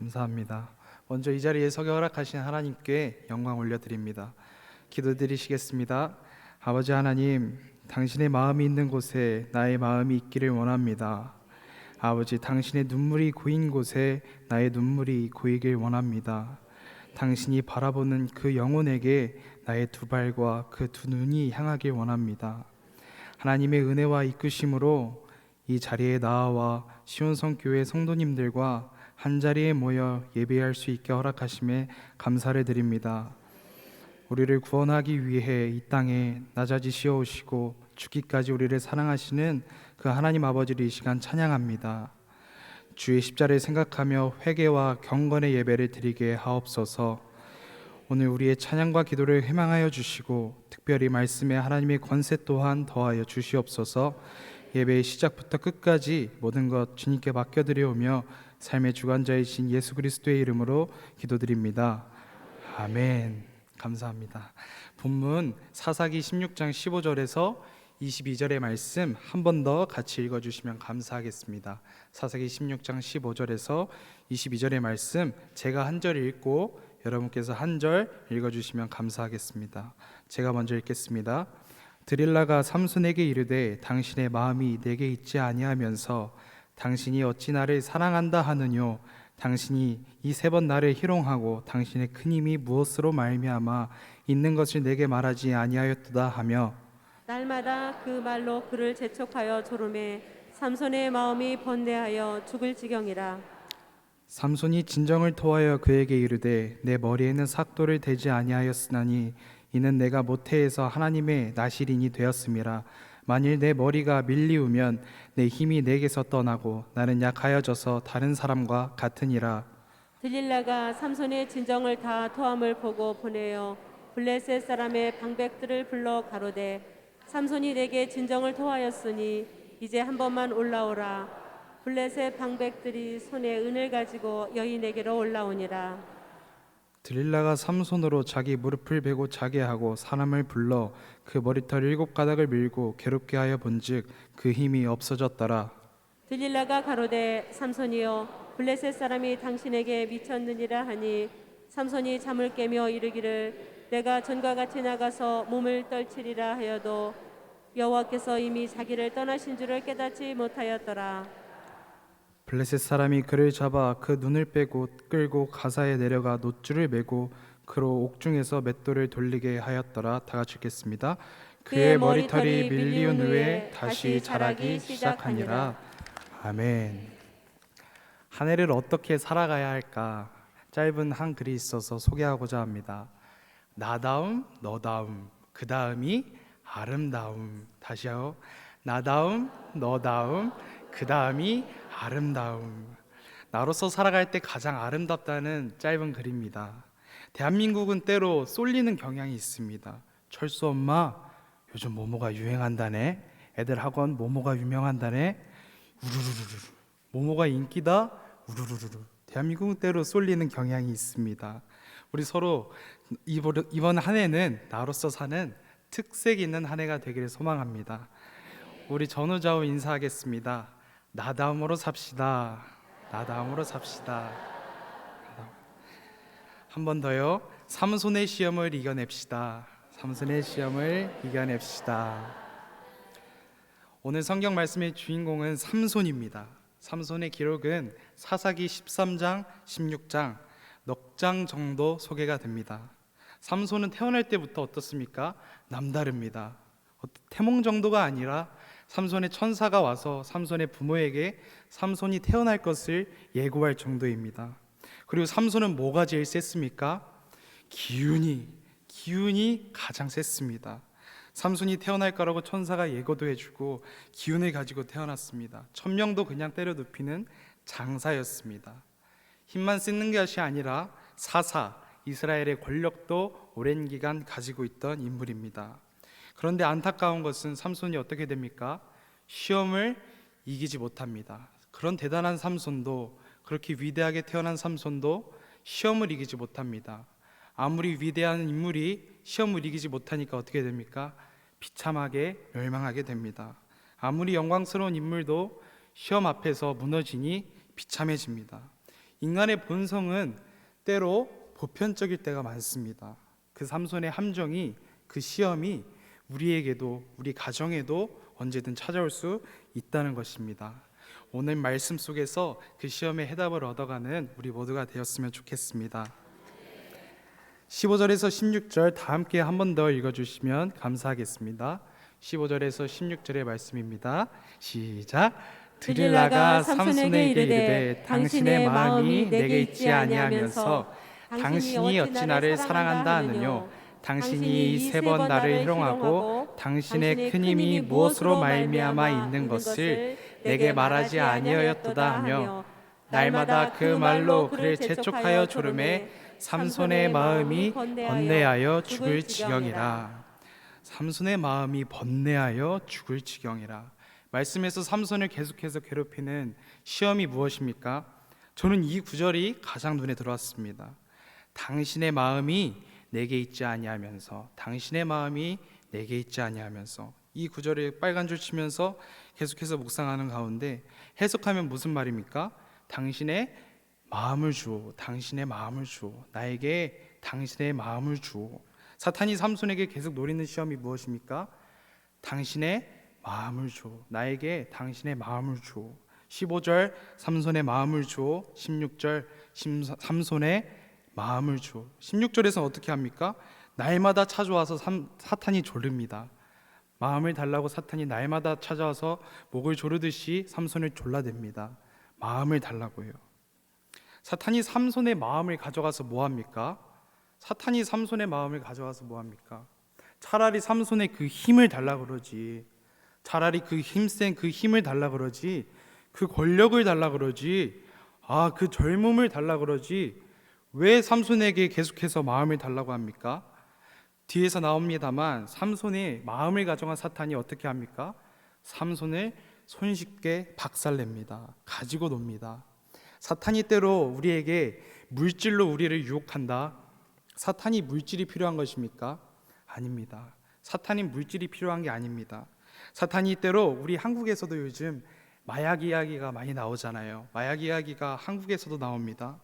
감사합니다. 먼저 이 자리에 서게 허락하신 하나님께 영광 올려드립니다. 기도드리시겠습니다. 아버지 하나님, 당신의 마음이 있는 곳에 나의 마음이 있기를 원합니다. 아버지, 당신의 눈물이 고인 곳에 나의 눈물이 고이길 원합니다. 당신이 바라보는 그 영혼에게 나의 두 발과 그 두 눈이 향하길 원합니다. 하나님의 은혜와 이끄심으로 이 자리에 나와 시온성교회 성도님들과 한자리에 모여 예배할 수 있게 허락하심에 감사를 드립니다. 우리를 구원하기 위해 이 땅에 낮아지시어 오시고 죽기까지 우리를 사랑하시는 그 하나님 아버지를 이 시간 찬양합니다. 주의 십자를 생각하며 회개와 경건의 예배를 드리게 하옵소서. 오늘 우리의 찬양과 기도를 회망하여 주시고 특별히 말씀에 하나님의 권세 또한 더하여 주시옵소서. 예배의 시작부터 끝까지 모든 것 주님께 맡겨드려오며 삶의 주관자이신 예수 그리스도의 이름으로 기도드립니다. 아멘. 감사합니다. 본문 사사기 16장 15절에서 22절의 말씀 한 번 더 같이 읽어주시면 감사하겠습니다. 사사기 16장 15절에서 22절의 말씀 제가 한 절 읽고 여러분께서 한 절 읽어주시면 감사하겠습니다. 제가 먼저 읽겠습니다. 드릴라가 삼손에게 이르되 당신의 마음이 내게 있지 아니하면서 당신이 어찌 나를 사랑한다 하느뇨. 당신이 이 세 번 나를 희롱하고 당신의 큰 힘이 무엇으로 말미암아 있는 것을 내게 말하지 아니하였도다 하며 날마다 그 말로 그를 재촉하여 조르매 삼손의 마음이 번뇌하여 죽을 지경이라. 삼손이 진정을 토하여 그에게 이르되 내 머리에는 삭도를 대지 아니하였으나니 이는 내가 모태에서 하나님의 나실인이 되었음이라. 만일 내 머리가 밀리우면 내 힘이 내게서 떠나고 나는 약하여져서 다른 사람과 같으니라. 들릴라가 삼손의 진정을 다 토함을 보고 보내어 블레셋 사람의 방백들을 불러 가로되 삼손이 내게 진정을 토하였으니 이제 한 번만 올라오라. 블레셋 방백들이 손에 은을 가지고 여인에게로 올라오니라. 들릴라가 삼손으로 자기 무릎을 베고 자게 하고 사람을 불러 그 머리털 7가닥을 밀고 괴롭게 하여 본즉 그 힘이 없어졌더라. 들릴라가 가로되 삼손이여 블레셋 사람이 당신에게 미쳤느니라 하니 삼손이 잠을 깨며 이르기를 내가 전과 같이 나가서 몸을 떨치리라 하여도 여호와께서 이미 자기를 떠나신 줄을 깨닫지 못하였더라. 블레셋 사람이 그를 잡아 그 눈을 빼고 끌고 가사에 내려가 놋줄을 메고 그로 옥중에서 맷돌을 돌리게 하였더라. 다 같이 읽겠습니다. 그의 머리털이 밀리운 후에 다시 자라기 시작하니라. 아멘. 한 해를 어떻게 살아가야 할까? 짧은 한 글이 있어서 소개하고자 합니다. 나다움, 너다움, 그 다음이 아름다움. 다시요. 나다움, 너다움, 그 다음이 아름다움. 나로서 살아갈 때 가장 아름답다는 짧은 글입니다. 대한민국은 때로 쏠리는 경향이 있습니다. 철수 엄마, 요즘 모모가 유행한다네. 애들 학원 모모가 유명한다네. 우르르르르. 모모가 인기다. 우르르르르. 대한민국은 때로 쏠리는 경향이 있습니다. 우리 서로 이번 한 해는 나로서 사는 특색 있는 한 해가 되기를 소망합니다. 우리 전우좌우 인사하겠습니다. 나다움으로 삽시다. 나다움으로 삽시다. 한 번 더요. 삼손의 시험을 이겨냅시다. 삼손의 시험을 이겨냅시다. 오늘 성경 말씀의 주인공은 삼손입니다. 삼손의 기록은 사사기 13장, 16장 넉 장 정도 소개가 됩니다. 삼손은 태어날 때부터 어떻습니까? 남다릅니다. 태몽 정도가 아니라 삼손의 천사가 와서 삼손의 부모에게 삼손이 태어날 것을 예고할 정도입니다. 그리고 삼손은 뭐가 제일 셌습니까? 기운이 가장 셌습니다. 삼손이 태어날 거라고 천사가 예고도 해주고 기운을 가지고 태어났습니다. 천명도 그냥 때려 눕히는 장사였습니다. 힘만 쓰는 것이 아니라 사사, 이스라엘의 권력도 오랜 기간 가지고 있던 인물입니다. 그런데 안타까운 것은 삼손이 어떻게 됩니까? 시험을 이기지 못합니다. 그런 대단한 삼손도, 그렇게 위대하게 태어난 삼손도 시험을 이기지 못합니다. 아무리 위대한 인물이 시험을 이기지 못하니까 어떻게 됩니까? 비참하게 멸망하게 됩니다. 아무리 영광스러운 인물도 시험 앞에서 무너지니 비참해집니다. 인간의 본성은 때로 보편적일 때가 많습니다. 그 삼손의 함정이, 그 시험이 우리에게도, 우리 가정에도 언제든 찾아올 수 있다는 것입니다. 오늘 말씀 속에서 그 시험의 해답을 얻어가는 우리 모두가 되었으면 좋겠습니다. 15절에서 16절 다 함께 한 번 더 읽어주시면 감사하겠습니다. 15절에서 16절의 말씀입니다. 시작. 들릴라가 삼손에게 이르되 당신의 마음이 내게 있지 아니하면서 당신이 어찌 나를 사랑한다 하느뇨. 당신이 이 세 번 나를 희롱하고 당신의 큰 힘이 무엇으로 말미암아 있는 것을 내게 말하지 아니하였도다 하며 날마다 그 말로 그를 재촉하여 조르매 삼손의 마음이 번뇌하여 죽을 지경이라. 삼손의 마음이 번뇌하여 죽을 지경이라. 말씀에서 삼손을 계속해서 괴롭히는 시험이 무엇입니까? 저는 이 구절이 가장 눈에 들어왔습니다. 당신의 마음이 내게 있지 아니하면서, 당신의 마음이 내게 있지 아니하면서, 이 구절을 빨간 줄 치면서 계속해서 묵상하는 가운데 해석하면 무슨 말입니까? 당신의 마음을 주오, 당신의 마음을 주오, 나에게 당신의 마음을 주오. 사탄이 삼손에게 계속 노리는 시험이 무엇입니까? 당신의 마음을 주오, 나에게 당신의 마음을 주오. 15절 삼손의 마음을 주오, 16절 삼손의 마음을 주오. 16절에서 어떻게 합니까? 날마다 찾아와서 사탄이 조릅니다. 마음을 달라고 사탄이 날마다 찾아와서 목을 조르듯이 삼손을 졸라댑니다. 마음을 달라고요. 사탄이 삼손의 마음을 가져가서 뭐합니까? 사탄이 삼손의 마음을 가져가서 뭐합니까? 차라리 삼손의 그 힘을 달라 그러지, 차라리 그 힘센 그 힘을 달라 그러지, 그 권력을 달라 그러지, 그 젊음을 달라 그러지, 왜 삼손에게 계속해서 마음을 달라고 합니까? 뒤에서 나옵니다만 삼손의 마음을 가져간 사탄이 어떻게 합니까? 삼손을 손쉽게 박살냅니다. 가지고 놉니다. 사탄이 때로 우리에게 물질로 우리를 유혹한다. 사탄이 물질이 필요한 것입니까? 아닙니다. 사탄이 물질이 필요한 게 아닙니다. 사탄이 때로 우리 한국에서도 요즘 마약 이야기가 많이 나오잖아요. 마약 이야기가 한국에서도 나옵니다.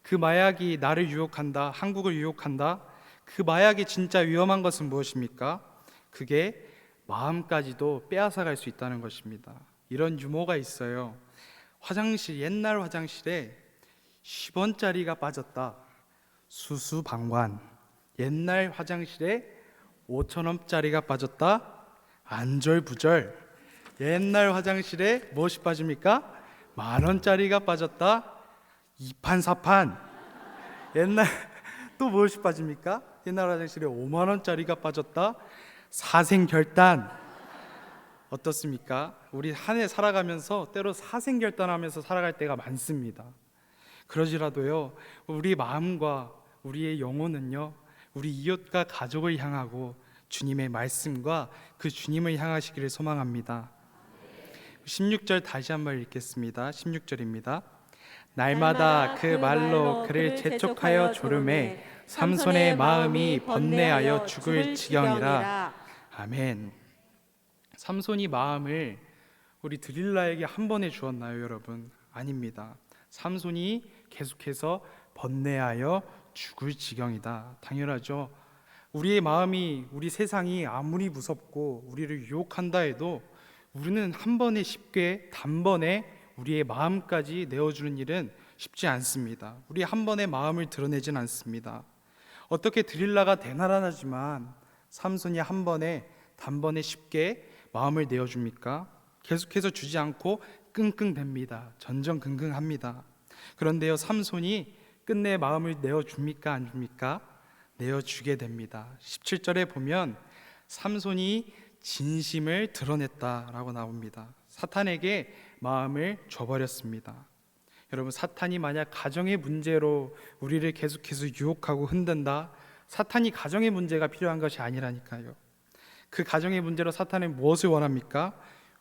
그 마약이 나를 유혹한다, 한국을 유혹한다. 그 마약이 진짜 위험한 것은 무엇입니까? 그게 마음까지도 빼앗아갈 수 있다는 것입니다. 이런 유머가 있어요. 옛날 화장실에 10원짜리가 빠졌다. 수수방관. 옛날 화장실에 5,000원짜리가 빠졌다. 안절부절. 옛날 화장실에 무엇이 빠집니까? 10,000원짜리가 빠졌다. 이판사판. 옛날 또 무엇이 빠집니까? 옛날 화장실에 50,000원짜리가 빠졌다. 사생결단. 어떻습니까? 우리 한 해 살아가면서 때로 사생결단하면서 살아갈 때가 많습니다. 그러지라도요, 우리 마음과 우리의 영혼은요, 우리 이웃과 가족을 향하고 주님의 말씀과 그 주님을 향하시기를 소망합니다. 16절 다시 한번 읽겠습니다. 16절입니다. 날마다 그 말로 그를 재촉하여 조르매 삼손의 마음이 번뇌하여 죽을 지경이라. 아멘. 삼손이 마음을 우리 드릴라에게 한 번에 주었나요, 여러분? 아닙니다. 삼손이 계속해서 번뇌하여 죽을 지경이다. 당연하죠. 우리의 마음이, 우리 세상이 아무리 무섭고 우리를 유혹한다 해도 우리는 한 번에 쉽게 단번에 우리의 마음까지 내어주는 일은 쉽지 않습니다. 우리 한 번에 마음을 드러내진 않습니다. 어떻게 드릴라가 대나라하지만 삼손이 한 번에 단번에 쉽게 마음을 내어줍니까? 계속해서 주지 않고 끙끙댑니다. 전전긍긍합니다. 그런데요, 삼손이 끝내 마음을 내어줍니까? 안 줍니까? 내어주게 됩니다. 17절에 보면 삼손이 진심을 드러냈다라고 나옵니다. 사탄에게 마음을 줘버렸습니다. 여러분, 사탄이 만약 가정의 문제로 우리를 계속해서 유혹하고 흔든다, 사탄이 가정의 문제가 필요한 것이 아니라니까요. 그 가정의 문제로 사탄은 무엇을 원합니까?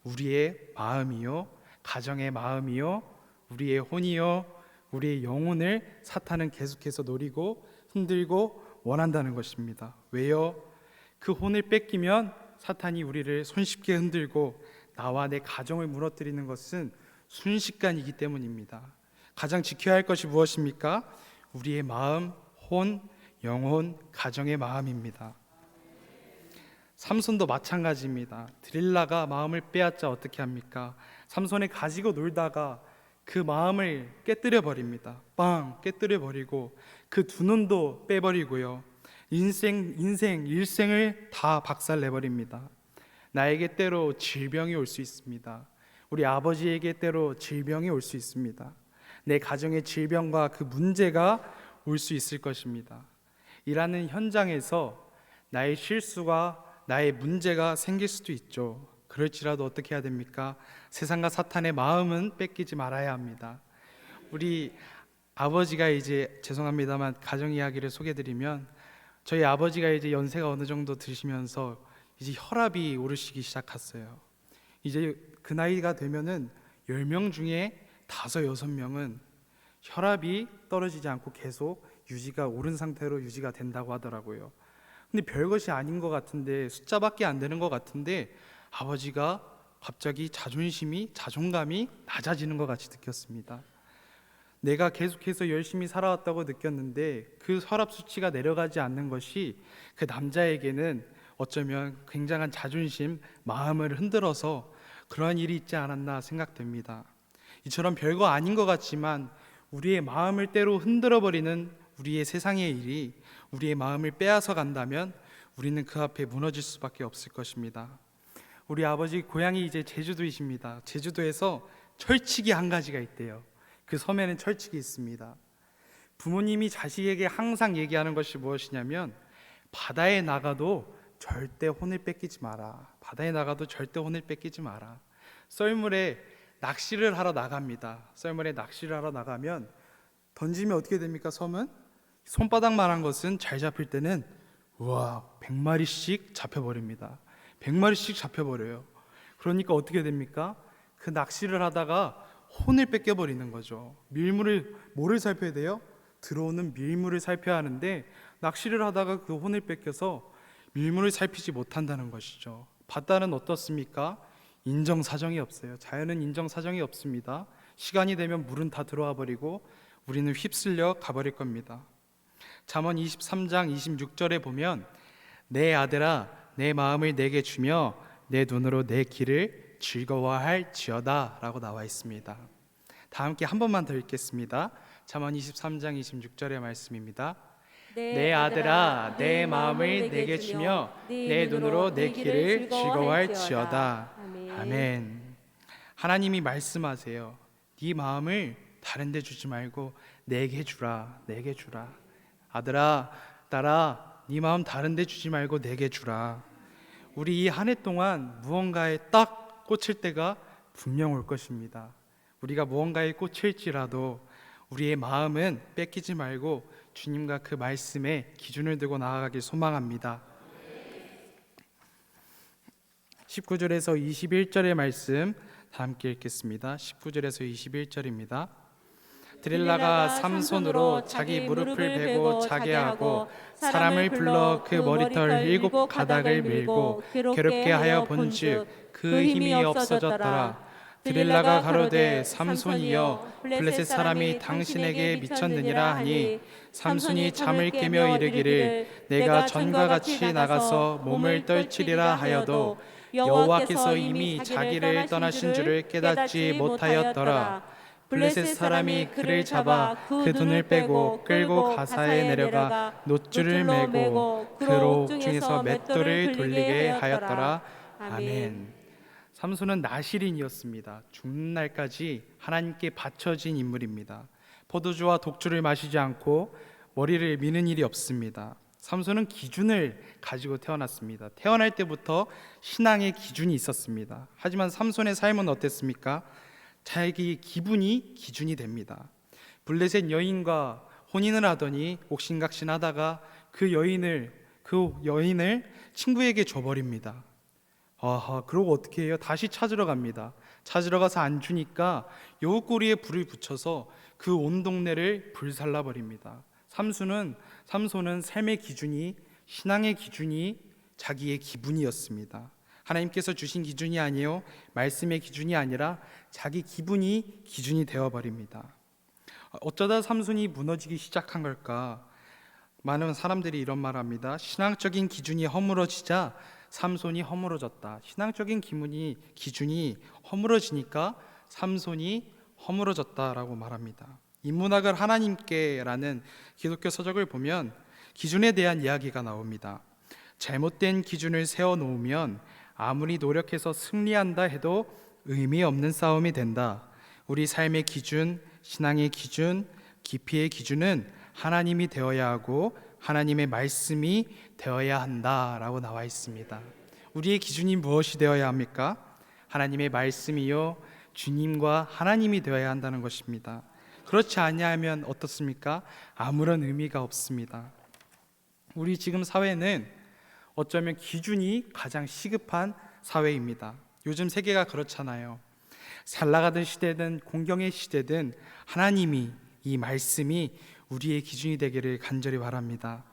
우리의 마음이요, 가정의 마음이요, 우리의 혼이요, 우리의 영혼을 사탄은 계속해서 노리고 흔들고 원한다는 것입니다. 왜요? 그 혼을 뺏기면 사탄이 우리를 손쉽게 흔들고 나와 내 가정을 무너뜨리는 것은 순식간이기 때문입니다. 가장 지켜야 할 것이 무엇입니까? 우리의 마음, 혼, 영혼, 가정의 마음입니다. 삼손도 마찬가지입니다. 드릴라가 마음을 빼앗자 어떻게 합니까? 삼손이 가지고 놀다가 그 마음을 깨뜨려 버립니다. 빵 깨뜨려 버리고 그 두 눈도 빼버리고요. 일생을 다 박살내 버립니다. 나에게 때로 질병이 올 수 있습니다. 우리 아버지에게 때로 질병이 올 수 있습니다. 내 가정의 질병과 그 문제가 올 수 있을 것입니다. 일하는 현장에서 나의 실수가 나의 문제가 생길 수도 있죠. 그럴지라도 어떻게 해야 됩니까? 세상과 사탄의 마음은 뺏기지 말아야 합니다. 우리 아버지가 이제 죄송합니다만 가정 이야기를 소개드리면 저희 아버지가 이제 연세가 어느 정도 드시면서 이제 혈압이 오르시기 시작했어요. 이제 그 나이가 되면은 10명 중에 5, 6명은 혈압이 떨어지지 않고 계속 유지가 오른 상태로 유지가 된다고 하더라고요. 근데 별것이 아닌 것 같은데, 숫자밖에 안 되는 것 같은데 아버지가 갑자기 자존감이 낮아지는 것 같이 느꼈습니다. 내가 계속해서 열심히 살아왔다고 느꼈는데 그 혈압 수치가 내려가지 않는 것이 그 남자에게는 어쩌면 굉장한 자존심, 마음을 흔들어서 그러한 일이 있지 않았나 생각됩니다. 이처럼 별거 아닌 것 같지만 우리의 마음을 때로 흔들어버리는 우리의 세상의 일이 우리의 마음을 빼앗아 간다면 우리는 그 앞에 무너질 수밖에 없을 것입니다. 우리 아버지 고향이 이제 제주도이십니다. 제주도에서 철칙이 한 가지가 있대요. 그 섬에는 철칙이 있습니다. 부모님이 자식에게 항상 얘기하는 것이 무엇이냐면 바다에 나가도 절대 혼을 뺏기지 마라. 바다에 나가도 절대 혼을 뺏기지 마라. 썰물에 낚시를 하러 나갑니다. 썰물에 낚시를 하러 나가면 던지면 어떻게 됩니까? 섬은 손바닥만한 것은 잘 잡힐 때는 우와 100마리씩 잡혀버립니다. 100마리씩 잡혀버려요. 그러니까 어떻게 됩니까? 그 낚시를 하다가 혼을 뺏겨버리는 거죠. 뭐를 살펴야 돼요? 들어오는 밀물을 살펴야 하는데 낚시를 하다가 그 혼을 뺏겨서 밀물을 살피지 못한다는 것이죠. 바다는 어떻습니까? 인정사정이 없어요. 자연은 인정사정이 없습니다. 시간이 되면 물은 다 들어와 버리고 우리는 휩쓸려 가버릴 겁니다. 잠언 23장 26절에 보면 내 아들아 내 마음을 내게 주며 내 눈으로 내 길을 즐거워할지어다 라고 나와 있습니다. 다 함께 한 번만 더 읽겠습니다. 잠언 23장 26절의 말씀입니다. 내 아들아 내 마음을 내게 주며 내 눈으로 내 길을 즐거워할지어다. 아멘. 하나님이 말씀하세요. 네 마음을 다른 데 주지 말고 내게 주라. 내게 주라. 아들아 딸아 네 마음 다른 데 주지 말고 내게 주라. 우리 이 한 해 동안 무언가에 딱 꽂힐 때가 분명 올 것입니다. 우리가 무언가에 꽂힐지라도 우리의 마음은 뺏기지 말고 주님과 그 말씀에 기준을 두고 나아가길 소망합니다. 19절에서 21절의 말씀 다 함께 읽겠습니다. 19절에서 21절입니다. 드릴라가 삼손으로 자기 무릎을 베고 자게 하고 사람을 불러 그 머리털 7 가닥을 밀고 괴롭게 하여 본즉 그 힘이 없어졌더라. 드릴라가 가로되 삼손이여 블레셋 사람이 당신에게 미쳤느니라 하니 삼손이 잠을 깨며 이르기를 내가 전과 같이 나가서 몸을 떨치리라 하여도 여호와께서 이미 자기를 떠나신 줄을 깨닫지 못하였더라. 블레셋 사람이 그를 잡아 그 돈을 빼고 끌고 가사에 내려가 놋줄을 매고 그 록 중에서 맷돌을 돌리게 하였더라. 아멘. 삼손은 나실인이었습니다. 죽는 날까지 하나님께 바쳐진 인물입니다. 포도주와 독주를 마시지 않고 머리를 미는 일이 없습니다. 삼손은 기준을 가지고 태어났습니다. 태어날 때부터 신앙의 기준이 있었습니다. 하지만 삼손의 삶은 어땠습니까? 자기 기분이 기준이 됩니다. 블레셋 여인과 혼인을 하더니 옥신각신하다가 그 여인을 친구에게 줘버립니다. 그러고 어떻게 해요? 다시 찾으러 갑니다. 찾으러 가서 안 주니까 여우꼬리에 불을 붙여서 그 온 동네를 불살라 버립니다. 삼손은 삶의 기준이, 신앙의 기준이 자기의 기분이었습니다. 하나님께서 주신 기준이 아니요 말씀의 기준이 아니라 자기 기분이 기준이 되어버립니다. 어쩌다 삼손이 무너지기 시작한 걸까? 많은 사람들이 이런 말합니다. 신앙적인 기준이 허물어지자 삼손이 허물어졌다. 신앙적인 기준이 허물어지니까 삼손이 허물어졌다라고 말합니다. 인문학을 하나님께라는 기독교 서적을 보면 기준에 대한 이야기가 나옵니다. 잘못된 기준을 세워놓으면 아무리 노력해서 승리한다 해도 의미 없는 싸움이 된다. 우리 삶의 기준, 신앙의 기준, 깊이의 기준은 하나님이 되어야 하고 하나님의 말씀이 되어야 한다라고 나와 있습니다. 우리의 기준이 무엇이 되어야 합니까? 하나님의 말씀이요 주님과 하나님이 되어야 한다는 것입니다. 그렇지 아니하면 어떻습니까? 아무런 의미가 없습니다. 우리 지금 사회는 어쩌면 기준이 가장 시급한 사회입니다. 요즘 세계가 그렇잖아요. 잘 나가던 시대든 공경의 시대든 하나님이, 이 말씀이 우리의 기준이 되기를 간절히 바랍니다.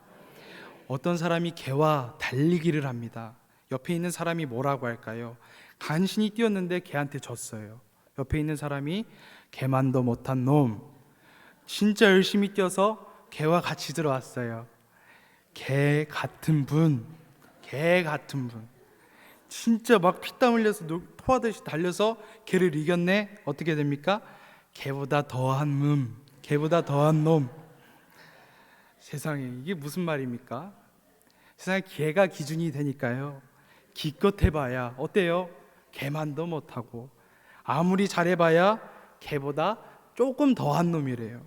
어떤 사람이 개와 달리기를 합니다. 옆에 있는 사람이 뭐라고 할까요? 간신히 뛰었는데 개한테 졌어요. 옆에 있는 사람이 개만도 못한 놈, 진짜 열심히 뛰어서 개와 같이 들어왔어요. 개 같은 분, 진짜 막 피땀 흘려서 토하듯이 달려서 개를 이겼네. 어떻게 됩니까? 개보다 더한 놈. 세상에 이게 무슨 말입니까? 세상에 개가 기준이 되니까요. 기껏 해봐야 어때요? 개만도 못하고 아무리 잘해봐야 개보다 조금 더한 놈이래요.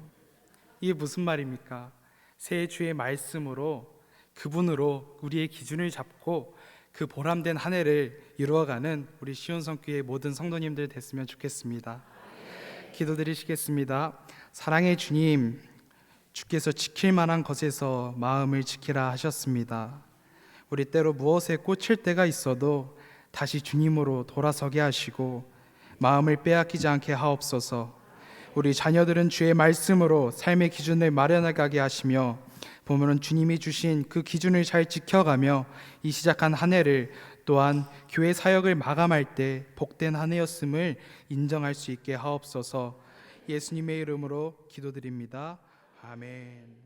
이게 무슨 말입니까? 새 주의 말씀으로 그분으로 우리의 기준을 잡고 그 보람된 한 해를 이루어가는 우리 시온성교회 모든 성도님들 됐으면 좋겠습니다. 기도드리시겠습니다. 사랑의 주님, 주께서 지킬 만한 것에서 마음을 지키라 하셨습니다. 우리 때로 무엇에 꽂힐 때가 있어도 다시 주님으로 돌아서게 하시고 마음을 빼앗기지 않게 하옵소서. 우리 자녀들은 주의 말씀으로 삶의 기준을 마련하게 하시며 보면은 주님이 주신 그 기준을 잘 지켜가며 이 시작한 한 해를 또한 교회 사역을 마감할 때 복된 한 해였음을 인정할 수 있게 하옵소서. 예수님의 이름으로 기도드립니다. 아멘.